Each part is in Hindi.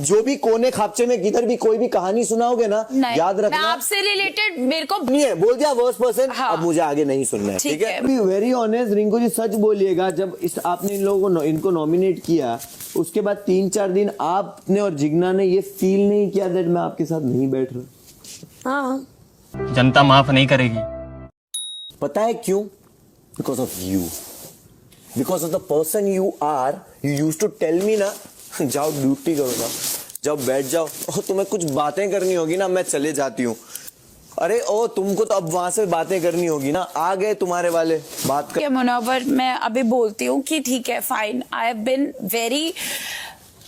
जो भी कोने खापचे में किधर भी कोई भी कहानी सुनाओगे ना, याद रखना मैं आपसे रिलेटेड मेरे को नहीं है, बोल दिया वर्स्ट पर्सन। हाँ। अब मुझे आगे नहीं सुनना है, ठीक है? Be very honest Rinku ji, सच बोलिएगा, जब आपने इन लोगों को इनको नॉमिनेट किया उसके बाद 3-4 दिन आपने और जिग्ना ने ये फील नहीं किया दैट मैं आपके साथ नहीं बैठ रहा? हाँ, जनता माफ नहीं करेगी। पता है क्यों? Because of you, because of the person you are. You use to tell me ना, जाओ ड्यूटी करो ना, जाओ बैठ जाओ, और तुम्हें कुछ बातें करनी होगी ना, मैं चले जाती हूँ। अरे ओ, तुमको तो अब वहां से बातें करनी होगी ना, आ गए तुम्हारे वाले बात कर। मुनव्वर, मैं अभी बोलती हूँ कि ठीक है, fine, I have been very,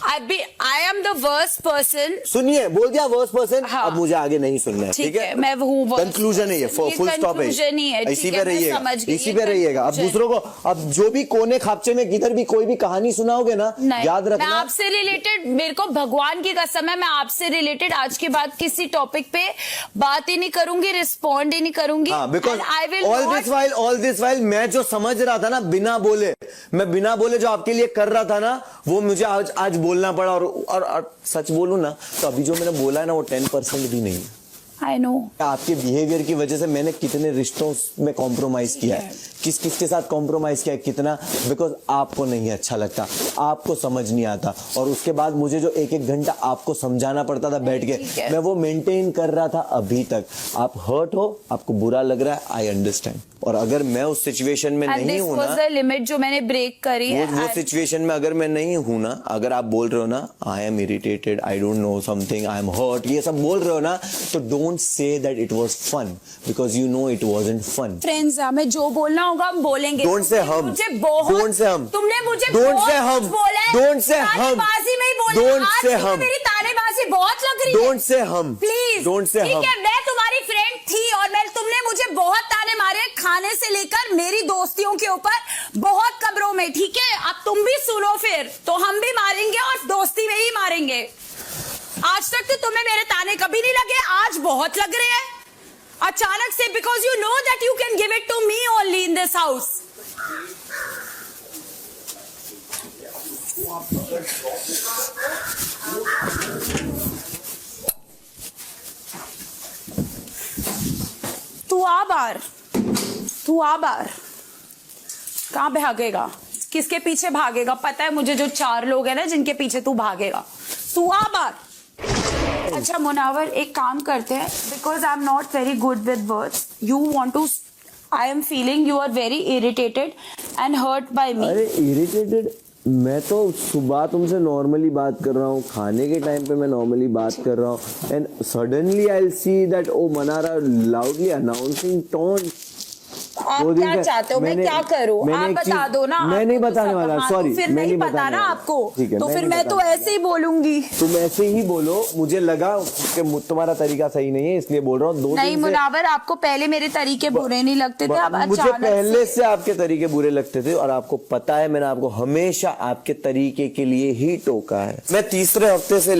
I am the worst person। सुनिए, बोल दिया वर्स्ट पर्सन। हाँ। अब मुझे आगे नहीं सुनना है, ठीक है? मैं हूँ कंक्लूजन है ये, फुल स्टॉप है, इसी पे रहिएगा, इसी पे रहिएगा। अब दूसरों को, अब जो भी कोने खापचे में किधर भी कोई भी कहानी सुनाओगे ना, याद रखना। मैं आपसे रिलेटेड, मेरे को भगवान की कसम है, मैं आपसे रिलेटेड आज के बाद किसी टॉपिक पे बात ही नहीं करूंगी, रिस्पॉन्ड ही नहीं करूंगी। बिकॉज ऑल दिस वाइल मैं जो समझ रहा था ना, बिना बोले, मैं बिना बोले जो आपके लिए कर रहा था ना, वो मुझे आज बोलना पड़ा। और सच बोलूं ना, तो अभी जो मैंने बोला है ना, वो 10% भी नहीं है। आई नो आपके बिहेवियर की वजह से मैंने कितने रिश्तों में कॉम्प्रोमाइज किया है, किस किस के साथ कॉम्प्रोमाइज किया है, कितना, बिकॉज आपको नहीं अच्छा लगता, आपको समझ नहीं आता। और उसके बाद मुझे जो 1-1 घंटा आपको समझाना पड़ता था बैठ के, मैं वो मेंटेन कर रहा था अभी तक। आप हर्ट हो, आपको बुरा लग रहा है, आई अंडरस्टैंड। और अगर मैं उस सिचुएशन में नहीं हूं ना, लिमिट जो मैंने ब्रेक करी है, वो सिचुएशन में अगर मैं नहीं हूं ना, अगर आप बोल रहे हो ना I am irritated, I don't know something, I am hurt, ये सब बोल रहे हो ना, तो don't say that it was fun, because you know it wasn't fun. Friends, हमें जो बोलना होगा हम बोलेंगे। डोंट से हम, डोंट से हम, तुमने मुझे डोंट से हम, डोंट से हम, डोंट से हम, मेरी तानेबाजी बहुत लग रही है। डोंट से हम, प्लीज, डोंट से हम। ठीक है, मैं तुम्हारी फ्रेंड थी और तुमने मुझे बहुत ताने मारे, खाने से लेकर मेरी दोस्तियों के ऊपर बहुत कब्रों में, ठीक है? अब तुम भी सुनो, फिर तो हम भी मारेंगे और दोस्ती में ही मारेंगे। आज तक तो तुम्हें मेरे ताने कभी नहीं लगे, आज बहुत लग रहे हैं अचानक से, because you know that you can give it to me only in this house. तू आ बाहर, तू आ बाहर। कहाँ भागेगा? किसके पीछे भागेगा? पता है मुझे, जो 4 लोग हैं ना जिनके पीछे तू भागेगा। तू आ बाहर। अच्छा मुनव्वर, एक काम करते हैं, because I am not very good with words, you want to, I am feeling you are very irritated and hurt by me. अरे इरिटेटेड? मैं तो सुबह तुमसे नॉर्मली बात कर रहा हूँ, खाने के टाइम पे मैं नॉर्मली बात कर रहा हूँ, and suddenly I will see that ओ मनारा लाउडली अनाउंसिंग टोन। आप क्या चाहते हो, मैं क्या करूं? आप बता दो ना। मैं नहीं बताने वाला, सॉरी, फिर मैं नहीं पता ना आपको, तो फिर मैं तो ऐसे ही बोलूंगी। तुम ऐसे ही बोलो, मुझे लगा कि तुम्हारा तरीका सही नहीं है, इसलिए बोल रहा हूँ। 2 दिन नहीं मुनव्वर, आपको पहले मेरे तरीके बुरे नहीं लगते थे, अब मुझे पहले से आपके तरीके बुरे लगते थे, और आपको पता है मैंने आपको हमेशा आपके तरीके के लिए ही टोका है। मैं तीसरे हफ्ते से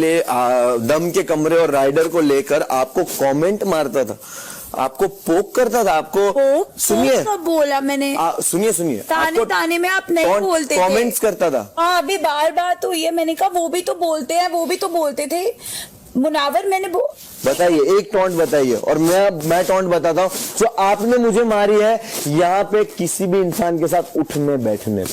दम के कमरे और राइडर को लेकर आपको कमेंट मारता था, आपको पोक करता था, आपको सुनिए, बोला मैंने, सुनिए, ताने में आप नहीं बोलते थे, कमेंट्स करता था। अभी बार बात हुई है, मैंने कहा वो भी तो बोलते हैं, वो भी तो बोलते थे। मुनव्वर, मैंने बताइए, एक टॉन्ट बताइए, और मैं टॉन्ट बताता हूँ जो आपने मुझे मारी है यहाँ पे किसी भी इंसान के साथ उठने बैठने,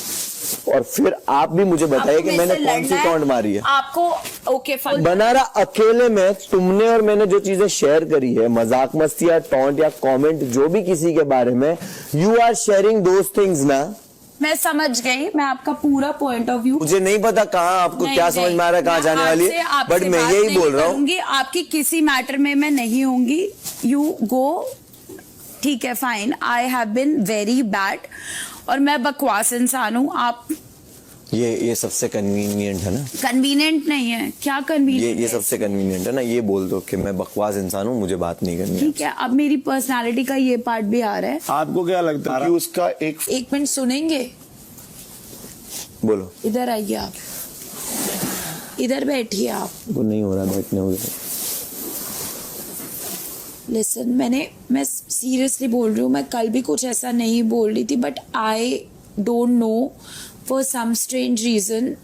और फिर आप भी मुझे बताइए कि मैंने कौन सी टॉन्ट मारी है आपको। ओके फाइन, बनारा अकेले में तुमने और मैंने जो चीजें शेयर करी है, मजाक मस्ती या टॉन्ट या कमेंट जो भी किसी के बारे में, you are sharing those things ना। मैं समझ गई, मैं आपका पूरा पॉइंट ऑफ व्यू, मुझे नहीं पता कहाँ आपको क्या समझ में आ रहा है, कहाँ जाने वाली है, बट मैं यही बोल रहा हूँ, आपकी किसी मैटर में मैं नहीं होंगी, यू गो, ठीक है fine. I have been very bad और मैं बकवास इंसान हूँ। आप ये सबसे कन्वीनियंट है ना? कन्वीनियंट नहीं है, क्या कन्वीनियंट? ये सबसे कन्वीनियंट है ना, ये बोल दो कि मैं बकवास इंसान हूँ, मुझे बात नहीं करनी। ठीक है, अब मेरी पर्सनालिटी का ये पार्ट भी आ रहा है। आपको क्या लगता है कि उसका एक मिनट सुनेंगे? बोलो। इधर आइए, आप इधर बैठिए। आप वो नहीं हो रहा बैठने हो। लिसन, मैं सीरियसली बोल रही हूँ, मैं कल भी कुछ ऐसा नहीं बोल रही थी, but I don't know for some strange reason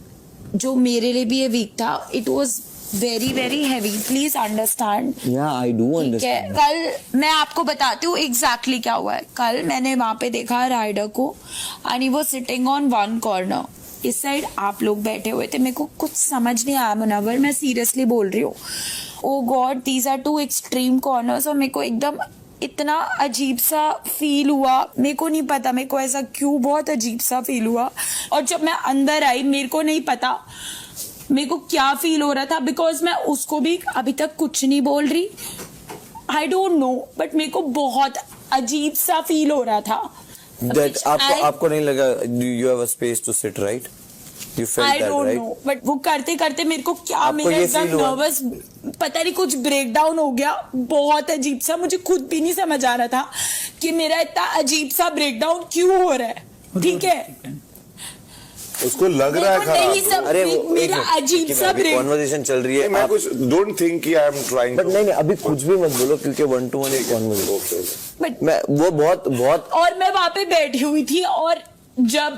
जो मेरे लिए भी ये वीक था, it was very very heavy, please understand. या आई डू ठीक है, अंडरस्टैंड। कल मैं आपको बताती हूँ एग्जैक्टली क्या हुआ है। कल मैंने वहां पे देखा राइडर को एंड वो सिटिंग ऑन वन कॉर्नर, इस साइड आप लोग बैठे हुए थे। मेरे को कुछ समझ नहीं आया मुनव्वर, मैं सीरियसली बोल रही हूँ। Oh God, these are too extreme corners. और मेरे को एकदम इतना अजीब सा फील हुआ, मेरे को नहीं पता मेरे को ऐसा क्यों, बहुत अजीब सा फील हुआ। और जब मैं अंदर आई मेरे को नहीं पता मेरे को क्या फील हो रहा था, बिकॉज मैं उसको भी अभी तक कुछ नहीं बोल रही। आई डोंट नो, बट मेरे को बहुत अजीब सा फील हो रहा था। दैट आपको नहीं लगा you have a space to sit, right? You felt I that, don't right? No, but वो करते करते मेरे को क्या, आपको मेरा ये एकदम feel हुआ? नर्वस, पता नहीं कुछ ब्रेक डाउन हो गया, बहुत अजीब सा। मुझे खुद भी नहीं समझ आ रहा था कि मेरा इतना अजीब सा ब्रेक डाउन क्यों हो रहा है। ठीक है, उसको लग रहा है मेरे को नहीं खराब। सब, अरे वो मेरा अजीब सा ब्रेक। कॉन्वर्सेशन चल रही है, मैं आप- कुछ डोंट थिंक कि आई एम ट्राइंग बट नहीं अभी कुछ भी मत बोलो क्योंकि 1-to-1 एक कॉन्वर्सेशन। बट मैं वो बहुत और मैं वहां पे बैठी हुई थी, और जब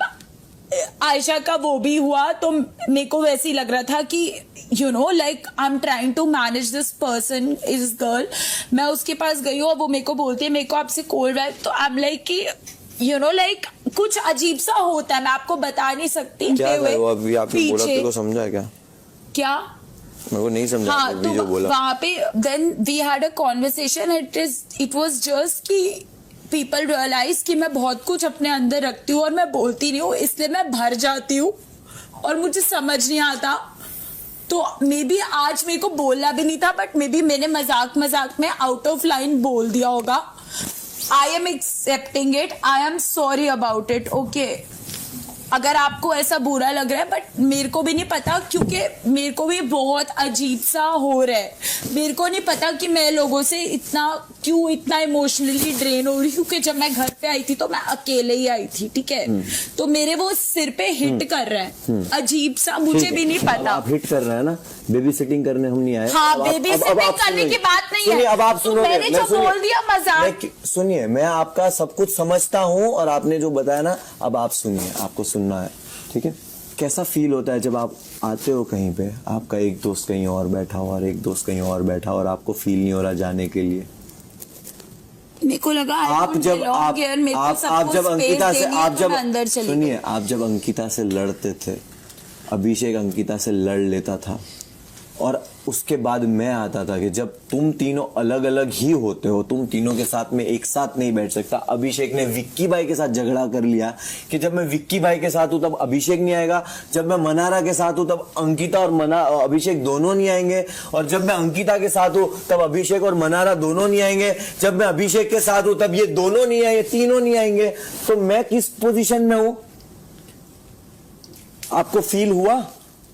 आयशा का वो भी हुआ तो मेरे को वैसे ही लग रहा था कि you know like I am trying to manage this person, इस गर्ल। मैं उसके पास गई हूँ और वो मेरे को बोलती है मेरे को आपसे कोल्ड वाइब, तो आई एम लाइक कि यू नो लाइक कुछ अजीब सा होता है, मैं आपको बता नहीं सकती। क्या था वो अभी आपने बोला, पीछे तेरे को समझा क्या? क्या, मेरे को नहीं समझा हाँ, अभी तो जो बोला। वहां पे then we had a conversation, it was just कि पीपल रियलाइज कि मैं बहुत कुछ अपने अंदर रखती हूँ और मैं बोलती नहीं हूँ, इसलिए मैं भर जाती हूँ और मुझे समझ नहीं आता। तो मे बी आज मेरे को बोलना भी नहीं था, बट मे बी मैंने मजाक मजाक में आउट ऑफ लाइन बोल दिया होगा। I am accepting it, I am sorry about it, okay. अगर आपको ऐसा बुरा लग रहा है, बट मेरे को भी नहीं पता, क्योंकि मेरे को भी बहुत अजीब सा हो रहा है। मेरे को नहीं पता कि मैं लोगों से इतना इमोशनली ड्रेन हो रही हूँ, क्योंकि जब मैं घर पे आई थी तो मैं अकेले ही आई थी, ठीक है। तो मेरे वो सिर पे हिट कर रहा है, अजीब सा, मुझे भी नहीं पता। आप हिट कर रहे हैं ना, बेबी सिटिंग करने हम नहीं आए। हाँ, अब आप- बेबी अब सिटिंग आप करने सुनिए। की बात नहीं है। सुनिए, अब आप तो सुनोगे। मैंने जो सुनिए। बोल दिया मजाक। सुनिए, मैं आपका सब कुछ समझता हूँ और आपने जो बताया ना, अब आप सुनिए, आपको सुनना है, ठीक है? कैसा फील होता है जब आप आते हो कहीं पे, आपका एक दोस्त कहीं और बैठा हो और एक दोस्त कहीं और बैठा हो और आपको फील नहीं हो रहा जाने के लिए? मेरे को लगा आप जब आप जब अंकिता से अंदर चली सुनिए, आप जब अंकिता से लड़ते थे, अभिषेक अंकिता से लड़ लेता था, और उसके बाद मैं आता था कि जब तुम तीनों अलग अलग ही होते हो, तुम तीनों के साथ में एक साथ नहीं बैठ सकता। अभिषेक ने विक्की भाई के साथ झगड़ा कर लिया कि जब मैं विक्की भाई के साथ हूं तब अभिषेक नहीं आएगा, जब मैं मनारा के साथ हूं तब अंकिता और अभिषेक दोनों नहीं आएंगे, और जब मैं अंकिता के साथ हूं तब अभिषेक और मनारा दोनों नहीं आएंगे, जब मैं अभिषेक के साथ हूं तब ये दोनों नहीं आएंगे, तीनों नहीं आएंगे। तो मैं किस पोजिशन में हूं? आपको फील हुआ?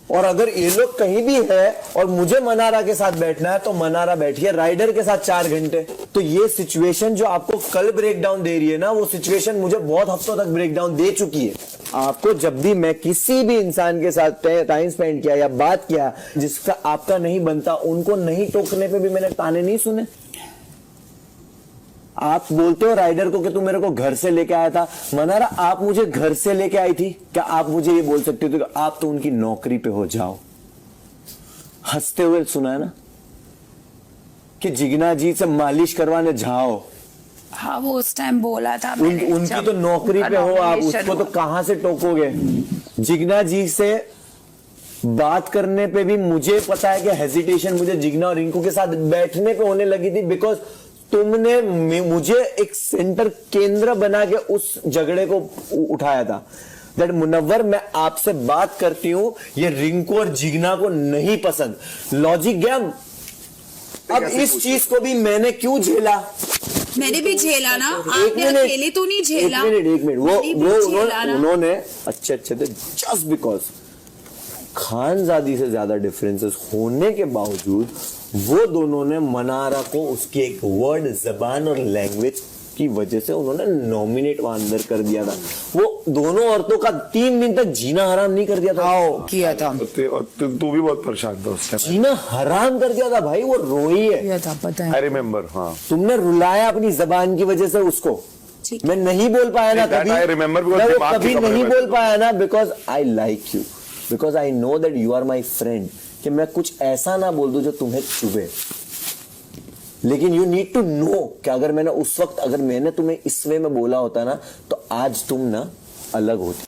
और अगर ये लोग कहीं भी है और मुझे मनारा के साथ बैठना है तो मनारा बैठिए राइडर के साथ 4 घंटे। तो ये सिचुएशन जो आपको कल ब्रेक डाउन दे रही है ना, वो सिचुएशन मुझे बहुत हफ्तों तक ब्रेक डाउन दे चुकी है। आपको जब भी मैं किसी भी इंसान के साथ टाइम स्पेंड किया या बात किया जिसका आपका नहीं बनता, उनको नहीं टोकने पे भी मैंने ताने नहीं सुने। आप बोलते हो राइडर को कि तू मेरे को घर से लेके आया था। मनारा, आप मुझे घर से लेके आई थी क्या? आप मुझे ये बोल सकते हो कि आप तो उनकी नौकरी पे हो जाओ। हंसते हुए सुना है ना कि जिगना जी से मालिश करवाने जाओ। हाँ, वो उस टाइम बोला था उनकी तो नौकरी पे हो आप, उसको तो कहां से टोकोगे? जिगना जी से बात करने पे भी मुझे पता है कि हेजिटेशन मुझे जिगना और रिंकू के साथ बैठने पे होने लगी थी, बिकॉज तुमने मुझे एक सेंटर केंद्र बना के उस झगड़े को उठाया था। दैट मुनव्वर, मैं आपसे बात करती हूं, ये रिंकू और जिगना को नहीं पसंद। लॉजिक गया। अब इस चीज को भी मैंने क्यों झेला? मैंने भी झेला ना, आपने अकेले तो नहीं झेला। एक मिनट वो उन्होंने अच्छे थे जस्ट बिकॉज खानजादी से ज्यादा डिफरेंसेस होने के बावजूद वो दोनों ने मनारा को उसकी एक वर्ड, जबान और लैंग्वेज की वजह से उन्होंने नॉमिनेट वहां अंदर कर दिया था। वो दोनों औरतों का 3 दिन तक जीना हराम नहीं कर दिया था? किया था। तू भी बहुत परेशान था उस टाइम। जीना हराम कर दिया था भाई, वो रोई है। किया था, पता है। I remember. हाँ, तुमने रुलाया अपनी जबान की वजह से उसको। मैं नहीं बोल पाया ना कभी, I remember because मैं वो दिमाग कभी के कपड़े नहीं में बोल पाया ना, because I like you, because I know that you are my friend. कि मैं कुछ ऐसा ना बोल दूं जो तुम्हें चुभे, लेकिन यू नीड टू नो कि अगर मैंने उस वक्त अगर मैंने तुम्हें इस वे में बोला होता ना तो आज तुम ना अलग होती।